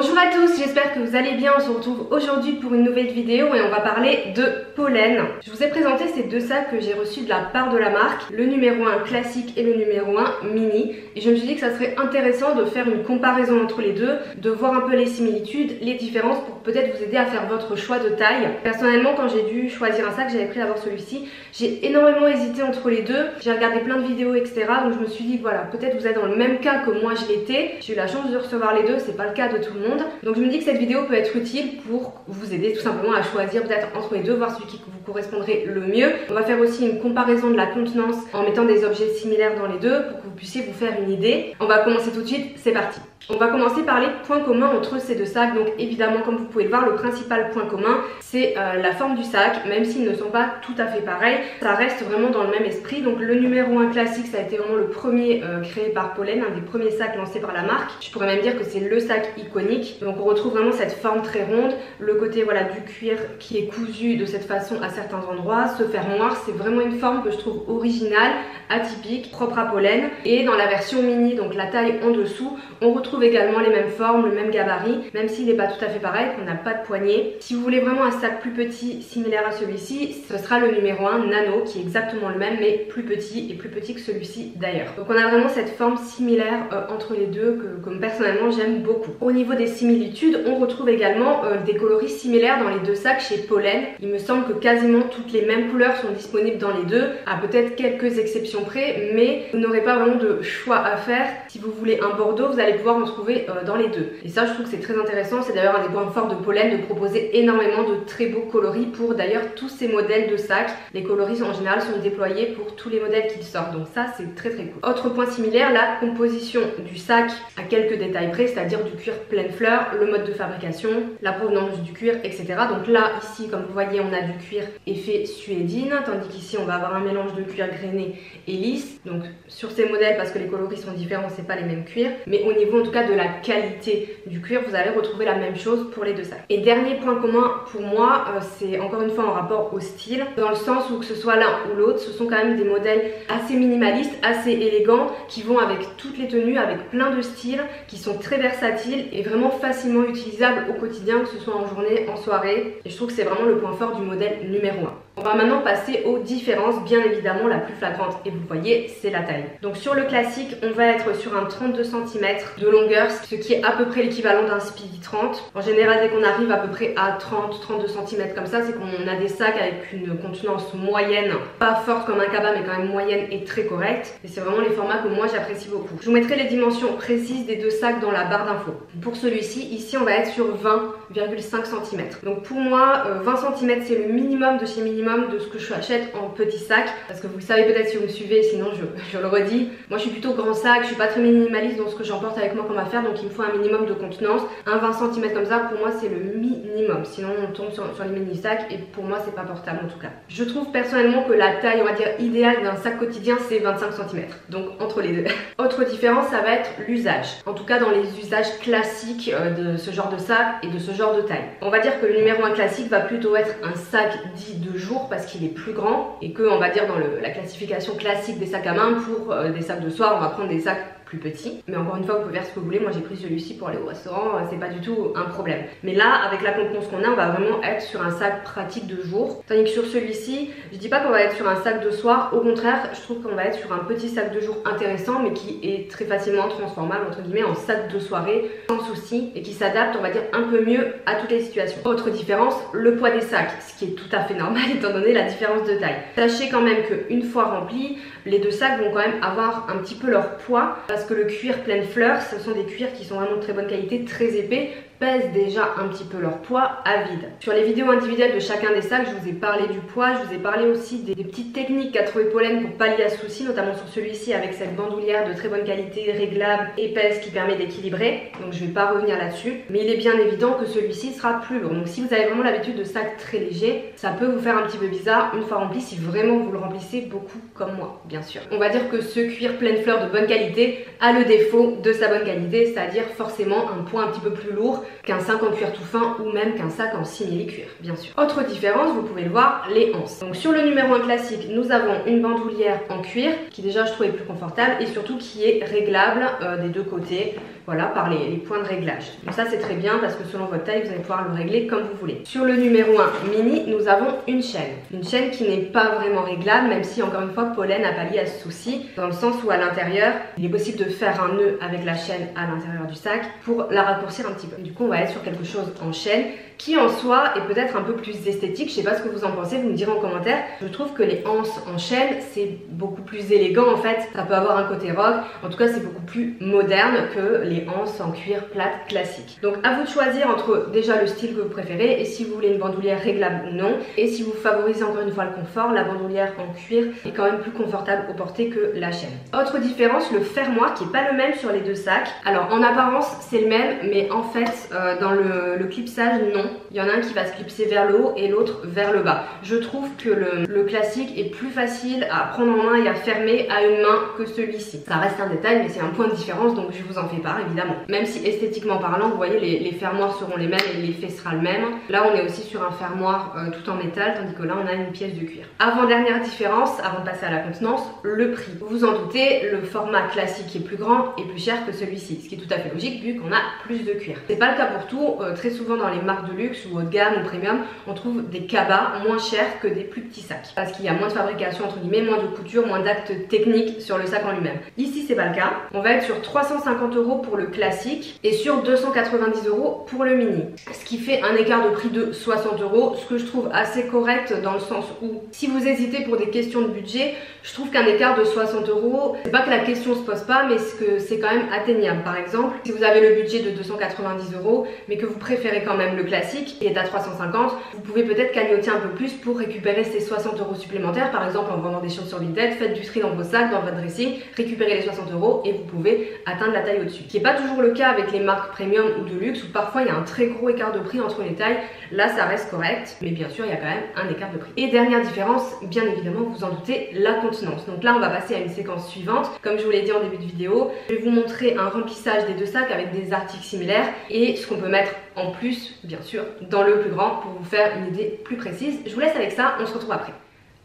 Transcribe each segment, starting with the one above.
Bonjour à tous, j'espère que vous allez bien. On se retrouve aujourd'hui pour une nouvelle vidéo et on va parler de pollen. Je vous ai présenté ces deux sacs que j'ai reçus de la part de la marque, le numéro 1 classique et le numéro 1 mini. Et je me suis dit que ça serait intéressant de faire une comparaison entre les deux, de voir un peu les similitudes, les différences pour peut-être vous aider à faire votre choix de taille. Personnellement, quand j'ai dû choisir un sac, j'avais pris d'abord celui-ci. J'ai énormément hésité entre les deux. J'ai regardé plein de vidéos, etc. Donc je me suis dit que voilà, peut-être vous êtes dans le même cas que moi je l'étais. J'ai eu la chance de recevoir les deux, c'est pas le cas de tout le monde. Donc je me dis que cette vidéo peut être utile pour vous aider tout simplement à choisir peut-être entre les deux, voir celui qui vous correspondrait le mieux. On va faire aussi une comparaison de la contenance en mettant des objets similaires dans les deux pour que vous puissiez vous faire une idée. On va commencer tout de suite, c'est parti. On va commencer par les points communs entre ces deux sacs. Donc évidemment, comme vous pouvez le voir, le principal point commun c'est la forme du sac. Même s'ils ne sont pas tout à fait pareils, ça reste vraiment dans le même esprit. Donc le numéro 1 classique, ça a été vraiment le premier créé par Pollen, un des premiers sacs lancés par la marque. Je pourrais même dire que c'est le sac iconique. Donc on retrouve vraiment cette forme très ronde, le côté voilà du cuir qui est cousu de cette façon à certains endroits, ce fermoir, c'est vraiment une forme que je trouve originale, atypique, propre à Pollen. Et dans la version mini, donc la taille en dessous, on retrouve également les mêmes formes, le même gabarit, même s'il n'est pas tout à fait pareil, qu'on n'a pas de poignée. Si vous voulez vraiment un sac plus petit, similaire à celui-ci, ce sera le numéro 1 Nano, qui est exactement le même, mais plus petit, et plus petit que celui-ci d'ailleurs. Donc on a vraiment cette forme similaire entre les deux, que personnellement j'aime beaucoup. Au niveau des similitudes, on retrouve également des coloris similaires dans les deux sacs chez Pollen. Il me semble que quasiment toutes les mêmes couleurs sont disponibles dans les deux, à peut-être quelques exceptions près, mais vous n'aurez pas vraiment de choix à faire. Si vous voulez un bordeaux, vous allez pouvoir en trouver dans les deux. Et ça, je trouve que c'est très intéressant. C'est d'ailleurs un des points forts de Pollen de proposer énormément de très beaux coloris pour d'ailleurs tous ces modèles de sacs. Les coloris en général sont déployés pour tous les modèles qu'ils sortent. Donc ça, c'est très très cool. Autre point similaire, la composition du sac à quelques détails près, c'est-à-dire du cuir pleine fleur, le mode de fabrication, la provenance du cuir, etc. Donc là, ici, comme vous voyez, on a du cuir effet suédine, tandis qu'ici, on va avoir un mélange de cuir grainé et lisse. Donc sur ces modèles, parce que les coloris sont différents, c'est pas les mêmes cuirs, mais au niveau en tout cas de la qualité du cuir, vous allez retrouver la même chose pour les deux sacs. Et dernier point commun pour moi, c'est encore une fois en rapport au style, dans le sens où que ce soit l'un ou l'autre, ce sont quand même des modèles assez minimalistes, assez élégants, qui vont avec toutes les tenues, avec plein de styles, qui sont très versatiles et vraiment facilement utilisables au quotidien, que ce soit en journée, en soirée. Et je trouve que c'est vraiment le point fort du modèle numéro 1. On va maintenant passer aux différences, bien évidemment la plus flagrante, et vous voyez, c'est la taille. Donc sur le classique, on va être sur un 32 cm de longueur, ce qui est à peu près l'équivalent d'un Speedy 30. En général, dès qu'on arrive à peu près à 30-32 cm comme ça, c'est qu'on a des sacs avec une contenance moyenne, pas forte comme un cabas, mais quand même moyenne et très correcte. Et c'est vraiment les formats que moi j'apprécie beaucoup. Je vous mettrai les dimensions précises des deux sacs dans la barre d'infos. Pour celui-ci, ici on va être sur 20,5 cm. Donc pour moi, 20 cm c'est le minimum de chez minimum de ce que je achète en petit sac, parce que vous le savez peut-être si vous me suivez, sinon je le redis, moi je suis plutôt grand sac, je suis pas très minimaliste dans ce que j'emporte avec moi comme affaire, donc il me faut un minimum de contenance. Un 20 cm comme ça pour moi c'est le minimum, sinon on tombe sur les mini sacs et pour moi c'est pas portable en tout cas. Je trouve personnellement que la taille on va dire idéale d'un sac quotidien c'est 25 cm, donc entre les deux. Autre différence, ça va être l'usage, en tout cas dans les usages classiques de ce genre de sac et de ce genre de taille. On va dire que le numéro 1 classique va plutôt être un sac dit de jour parce qu'il est plus grand et que on va dire dans la classification classique des sacs à main, pour des sacs de soir on va prendre des sacs plus petit, mais encore une fois vous pouvez faire ce que vous voulez. Moi j'ai pris celui-ci pour aller au restaurant, c'est pas du tout un problème, mais là avec la contenance qu'on a, on va vraiment être sur un sac pratique de jour, tandis que sur celui-ci je dis pas qu'on va être sur un sac de soir, au contraire je trouve qu'on va être sur un petit sac de jour intéressant, mais qui est très facilement transformable entre guillemets en sac de soirée sans souci, et qui s'adapte on va dire un peu mieux à toutes les situations. Autre différence, le poids des sacs, ce qui est tout à fait normal étant donné la différence de taille. Sachez quand même qu'une fois remplis, les deux sacs vont quand même avoir un petit peu leur poids, parce que le cuir pleine fleur, ce sont des cuirs qui sont vraiment de très bonne qualité, très épais, pèsent déjà un petit peu leur poids à vide. Sur les vidéos individuelles de chacun des sacs, je vous ai parlé du poids, je vous ai parlé aussi des petites techniques qu'a trouvé Pollen pour pallier à ce souci, notamment sur celui-ci avec cette bandoulière de très bonne qualité, réglable, épaisse, qui permet d'équilibrer. Donc je vais pas revenir là-dessus, mais il est bien évident que celui-ci sera plus lourd. Donc si vous avez vraiment l'habitude de sacs très légers, ça peut vous faire un petit peu bizarre une fois rempli, si vraiment vous le remplissez beaucoup comme moi, bien sûr. On va dire que ce cuir pleine fleur de bonne qualité a le défaut de sa bonne qualité, c'est-à-dire forcément un poids un petit peu plus lourd, qu'un sac en cuir tout fin ou même qu'un sac en simili-cuir, bien sûr. Autre différence, vous pouvez le voir, les anses. Donc sur le numéro 1 classique, nous avons une bandoulière en cuir qui déjà je trouvais plus confortable et surtout qui est réglable des deux côtés, voilà, par les points de réglage. Donc ça c'est très bien parce que selon votre taille, vous allez pouvoir le régler comme vous voulez. Sur le numéro 1 mini, nous avons une chaîne qui n'est pas vraiment réglable, même si encore une fois Pollen n'a pallié à ce souci, dans le sens où à l'intérieur, il est possible de faire un nœud avec la chaîne à l'intérieur du sac pour la raccourcir un petit peu. Du coup on va être sur quelque chose en chaîne qui en soi est peut-être un peu plus esthétique. Je sais pas ce que vous en pensez, vous me direz en commentaire. Je trouve que les anses en chaîne c'est beaucoup plus élégant en fait, ça peut avoir un côté rock, en tout cas c'est beaucoup plus moderne que les anses en cuir plate classique. Donc à vous de choisir entre déjà le style que vous préférez et si vous voulez une bandoulière réglable ou non, et si vous favorisez encore une fois le confort, la bandoulière en cuir est quand même plus confortable au porté que la chaîne. Autre différence, le fermoir qui est pas le même sur les deux sacs. Alors en apparence c'est le même, mais en fait dans le clipsage non. Il y en a un qui va se clipser vers le haut et l'autre vers le bas. Je trouve que le classique est plus facile à prendre en main et à fermer à une main que celui-ci. Ça reste un détail mais c'est un point de différence, donc je vous en fais part évidemment. Même si esthétiquement parlant, vous voyez les fermoirs seront les mêmes et l'effet sera le même. Là on est aussi sur un fermoir tout en métal, tandis que là on a une pièce de cuir. Avant-dernière différence, avant de passer à la contenance, le prix. Vous vous en doutez, le format classique est plus grand et plus cher que celui-ci, ce qui est tout à fait logique vu qu'on a plus de cuir. C'est pas le cas pour tout, très souvent dans les marques de luxe ou haut de gamme ou premium, on trouve des cabas moins chers que des plus petits sacs. Parce qu'il y a moins de fabrication entre guillemets, moins de couture, moins d'actes techniques sur le sac en lui-même. Ici c'est pas le cas, on va être sur 350 € pour le classique et sur 290 € pour le mini. Ce qui fait un écart de prix de 60 €, ce que je trouve assez correct dans le sens où si vous hésitez pour des questions de budget, je trouve qu'un écart de 60 €, c'est pas que la question se pose pas, mais que c'est quand même atteignable. Par exemple, si vous avez le budget de 290 € mais que vous préférez quand même le classique qui est à 350, vous pouvez peut-être cagnotter un peu plus pour récupérer ces 60 € supplémentaires. Par exemple en vendant des chaussures Vinted, faites du tri dans vos sacs, dans votre dressing, récupérez les 60 € et vous pouvez atteindre la taille au-dessus. Ce qui n'est pas toujours le cas avec les marques premium ou de luxe où parfois il y a un très gros écart de prix entre les tailles. Là ça reste correct, mais bien sûr il y a quand même un écart de prix. Et dernière différence, bien évidemment vous vous en doutez, la contenance. Donc là on va passer à une séquence suivante. Comme je vous l'ai dit en début de vidéo, je vais vous montrer un remplissage des deux sacs avec des articles similaires et ce qu'on peut mettre en plus, bien sûr, dans le plus grand pour vous faire une idée plus précise. Je vous laisse avec ça, on se retrouve après.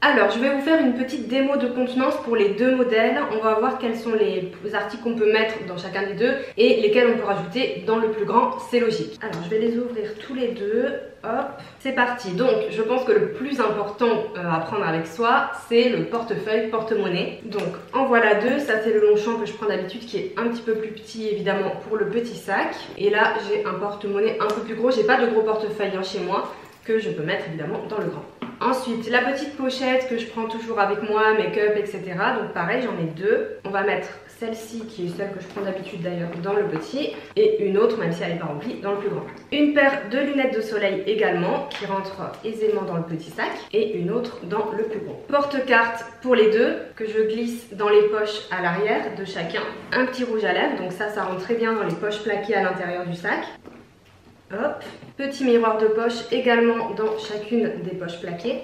Alors, je vais vous faire une petite démo de contenance pour les deux modèles. On va voir quels sont les articles qu'on peut mettre dans chacun des deux et lesquels on peut rajouter dans le plus grand, c'est logique. Alors, je vais les ouvrir tous les deux. Hop, c'est parti. Donc, je pense que le plus important à prendre avec soi, c'est le portefeuille, porte-monnaie. Donc, en voilà deux. Ça, c'est le Longchamp que je prends d'habitude qui est un petit peu plus petit, évidemment, pour le petit sac. Et là, j'ai un porte-monnaie un peu plus gros. J'ai pas de gros portefeuille chez moi que je peux mettre, évidemment, dans le grand. Ensuite, la petite pochette que je prends toujours avec moi, make-up, etc. Donc pareil, j'en ai deux. On va mettre celle-ci, qui est celle que je prends d'habitude d'ailleurs, dans le petit. Et une autre, même si elle n'est pas remplie, dans le plus grand. Une paire de lunettes de soleil également, qui rentre aisément dans le petit sac. Et une autre dans le plus gros. Porte-carte pour les deux, que je glisse dans les poches à l'arrière de chacun. Un petit rouge à lèvres, donc ça rentre très bien dans les poches plaquées à l'intérieur du sac. Hop, petit miroir de poche également dans chacune des poches plaquées.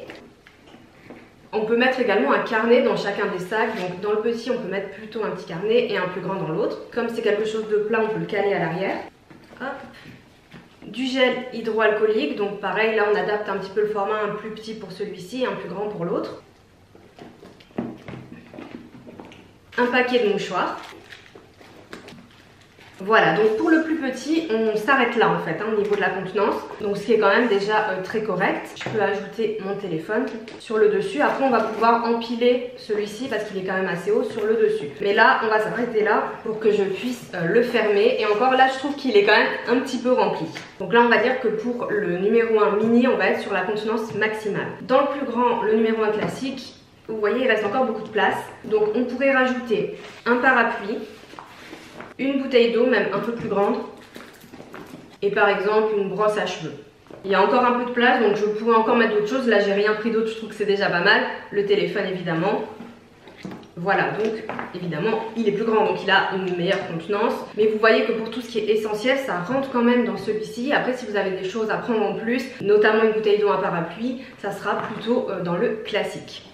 On peut mettre également un carnet dans chacun des sacs. Donc dans le petit, on peut mettre plutôt un petit carnet et un plus grand dans l'autre. Comme c'est quelque chose de plat, on peut le caler à l'arrière. Hop. Du gel hydroalcoolique. Donc pareil, là on adapte un petit peu le format, un plus petit pour celui-ci et un plus grand pour l'autre. Un paquet de mouchoirs. Voilà, donc pour le plus petit, on s'arrête là en fait, au niveau de la contenance. Donc ce qui est quand même déjà très correct. Je peux ajouter mon téléphone sur le dessus. Après on va pouvoir empiler celui-ci parce qu'il est quand même assez haut sur le dessus. Mais là, on va s'arrêter là pour que je puisse le fermer. Et encore là, je trouve qu'il est quand même un petit peu rempli. Donc là, on va dire que pour le numéro 1 mini, on va être sur la contenance maximale. Dans le plus grand, le numéro 1 classique, vous voyez, il reste encore beaucoup de place. Donc on pourrait rajouter un parapluie, une bouteille d'eau, même un peu plus grande, et par exemple une brosse à cheveux. Il y a encore un peu de place, donc je pourrais encore mettre d'autres choses. Là, j'ai rien pris d'autre, je trouve que c'est déjà pas mal. Le téléphone, évidemment. Voilà, donc évidemment, il est plus grand, donc il a une meilleure contenance. Mais vous voyez que pour tout ce qui est essentiel, ça rentre quand même dans celui-ci. Après, si vous avez des choses à prendre en plus, notamment une bouteille d'eau, un parapluie, ça sera plutôt dans le classique.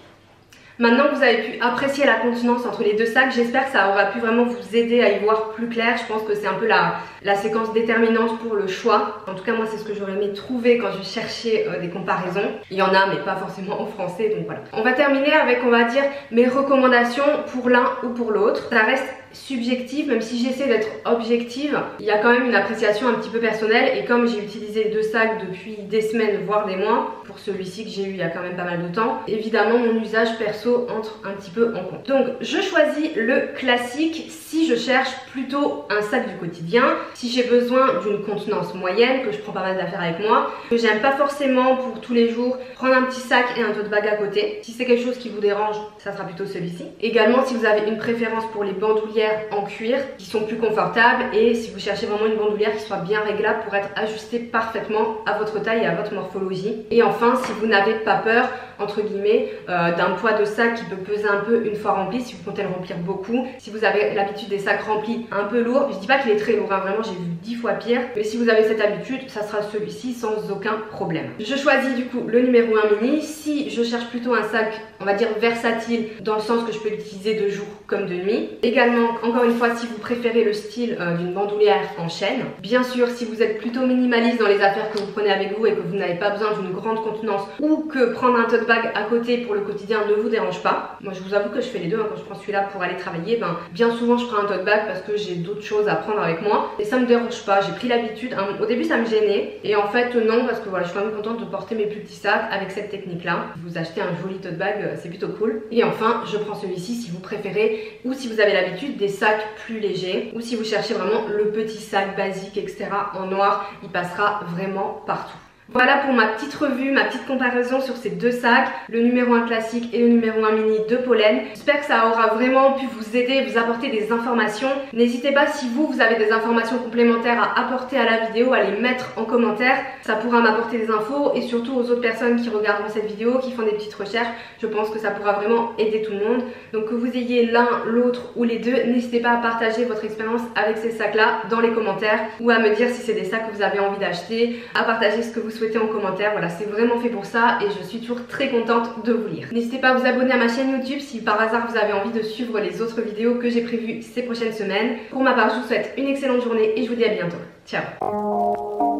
Maintenant que vous avez pu apprécier la contenance entre les deux sacs, j'espère que ça aura pu vraiment vous aider à y voir plus clair. Je pense que c'est un peu la séquence déterminante pour le choix. En tout cas moi c'est ce que j'aurais aimé trouver quand je cherchais des comparaisons. Il y en a mais pas forcément en français, donc voilà. On va terminer avec, on va dire, mes recommandations pour l'un ou pour l'autre. Ça reste subjective, même si j'essaie d'être objective, il y a quand même une appréciation un petit peu personnelle, et comme j'ai utilisé deux sacs depuis des semaines voire des mois, pour celui-ci que j'ai eu il y a quand même pas mal de temps, évidemment mon usage perso entre un petit peu en compte. Donc je choisis le classique si je cherche plutôt un sac du quotidien, si j'ai besoin d'une contenance moyenne, que je prends pas mal d'affaires avec moi, que j'aime pas forcément pour tous les jours prendre un petit sac et un tote bag à côté. Si c'est quelque chose qui vous dérange, ça sera plutôt celui-ci. Également si vous avez une préférence pour les bandoulières en cuir qui sont plus confortables, et si vous cherchez vraiment une bandoulière qui soit bien réglable pour être ajustée parfaitement à votre taille et à votre morphologie. Et enfin si vous n'avez pas peur entre guillemets d'un poids de sac qui peut peser un peu une fois rempli, si vous comptez le remplir beaucoup, si vous avez l'habitude des sacs remplis un peu lourds, je dis pas qu'il est très lourd, hein, vraiment j'ai vu 10 fois pire, mais si vous avez cette habitude, ça sera celui-ci sans aucun problème. Je choisis du coup le numéro 1 mini. Si je cherche plutôt un sac, on va dire versatile, dans le sens que je peux l'utiliser de jour comme de nuit. Également, encore une fois, si vous préférez le style d'une bandoulière en chaîne. Bien sûr, si vous êtes plutôt minimaliste dans les affaires que vous prenez avec vous et que vous n'avez pas besoin d'une grande contenance, ou que prendre un tote bag à côté pour le quotidien ne vous dérange pas. Moi je vous avoue que je fais les deux, hein. Quand je prends celui-là pour aller travailler, bien souvent je prends un tote bag parce que j'ai d'autres choses à prendre avec moi et ça me dérange pas, j'ai pris l'habitude. Au début ça me gênait et en fait non, parce que voilà, je suis quand même contente de porter mes plus petits sacs avec cette technique là. Vous achetez un joli tote bag, c'est plutôt cool. Et enfin je prends celui-ci si vous préférez, ou si vous avez l'habitude des sacs plus légers, ou si vous cherchez vraiment le petit sac basique etc. en noir, il passera vraiment partout. Voilà pour ma petite revue, ma petite comparaison sur ces deux sacs, le numéro 1 classique et le numéro 1 mini de Pollen. J'espère que ça aura vraiment pu vous aider, vous apporter des informations. N'hésitez pas, si vous avez des informations complémentaires à apporter à la vidéo, à les mettre en commentaire. Ça pourra m'apporter des infos, et surtout aux autres personnes qui regarderont cette vidéo, qui font des petites recherches. Je pense que ça pourra vraiment aider tout le monde. Donc que vous ayez l'un, l'autre ou les deux, n'hésitez pas à partager votre expérience avec ces sacs là dans les commentaires, ou à me dire si c'est des sacs que vous avez envie d'acheter, à partager ce que vous souhaitez en commentaire. Voilà, c'est vraiment fait pour ça et je suis toujours très contente de vous lire. N'hésitez pas à vous abonner à ma chaîne YouTube si par hasard vous avez envie de suivre les autres vidéos que j'ai prévues ces prochaines semaines. Pour ma part, je vous souhaite une excellente journée et je vous dis à bientôt. Ciao.